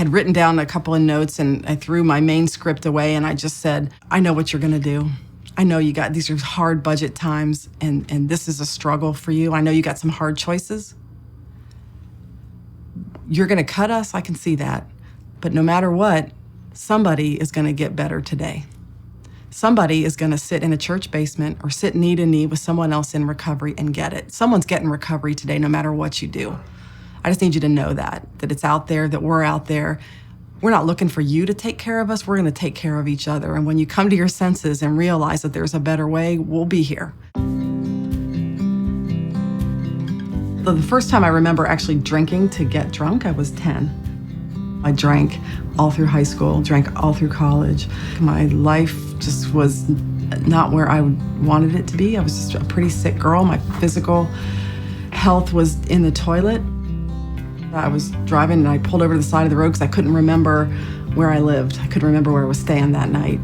had written down a couple of notes and I threw my main script away and I just said, I know what you're gonna do. I know these are hard budget times and this is a struggle for you. I know you got some hard choices. You're gonna cut us, I can see that. But no matter what, somebody is gonna get better today. Somebody is gonna sit in a church basement or sit knee to knee with someone else in recovery and get it. Someone's getting recovery today, no matter what you do. I just need you to know that it's out there, that we're out there. We're not looking for you to take care of us, we're gonna take care of each other. And when you come to your senses and realize that there's a better way, we'll be here. The first time I remember actually drinking to get drunk, I was 10. I drank all through high school, drank all through college. My life just was not where I wanted it to be. I was just a pretty sick girl. My physical health was in the toilet. I was driving and I pulled over to the side of the road because I couldn't remember where I lived. I couldn't remember where I was staying that night.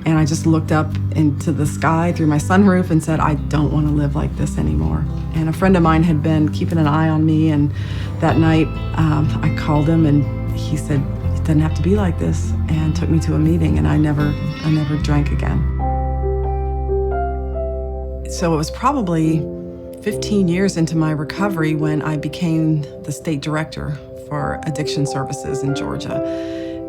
And I just looked up into the sky through my sunroof and said, I don't want to live like this anymore. And a friend of mine had been keeping an eye on me, and that night I called him and he said, it doesn't have to be like this, and took me to a meeting, and I never drank again. So it was probably 15 years into my recovery when I became the state director for addiction services in Georgia.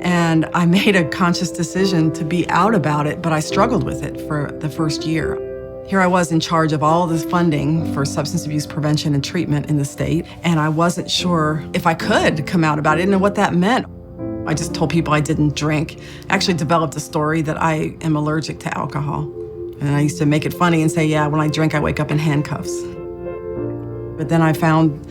And I made a conscious decision to be out about it, but I struggled with it for the first year. Here I was in charge of all this funding for substance abuse prevention and treatment in the state, and I wasn't sure if I could come out about it. I didn't know what that meant. I just told people I didn't drink. I actually developed a story that I am allergic to alcohol. And I used to make it funny and say, yeah, when I drink, I wake up in handcuffs. But then I found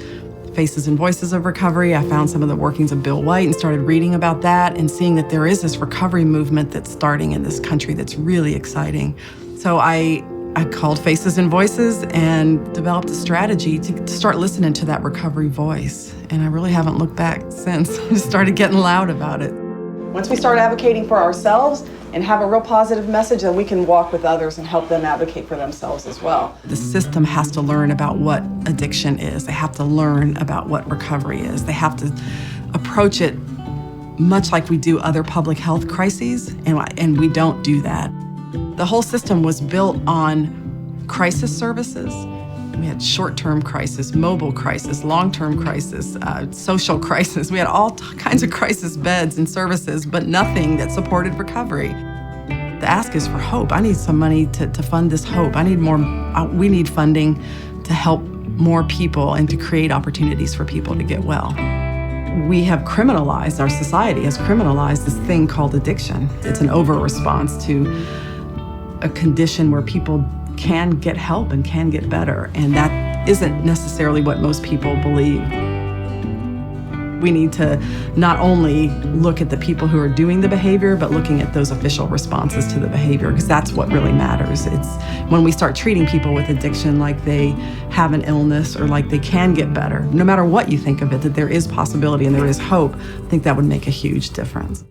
Faces and Voices of Recovery. I found some of the workings of Bill White and started reading about that and seeing that there is this recovery movement that's starting in this country that's really exciting. So I called Faces and Voices and developed a strategy to start listening to that recovery voice. And I really haven't looked back since. I just started getting loud about it. Once we start advocating for ourselves and have a real positive message, then we can walk with others and help them advocate for themselves as well. The system has to learn about what addiction is. They have to learn about what recovery is. They have to approach it much like we do other public health crises, and we don't do that. The whole system was built on crisis services. We had short-term crisis, mobile crisis, long-term crisis, social crisis. We had all kinds of crisis beds and services, but nothing that supported recovery. The ask is for hope. I need some money to fund this hope. I need more, we need funding to help more people and to create opportunities for people to get well. We have criminalized, our society has criminalized this thing called addiction. It's an over-response to a condition where people can get help and can get better, and that isn't necessarily what most people believe. We need to not only look at the people who are doing the behavior, but looking at those official responses to the behavior, because that's what really matters. It's when we start treating people with addiction like they have an illness or like they can get better, no matter what you think of it, that there is possibility and there is hope. I think that would make a huge difference.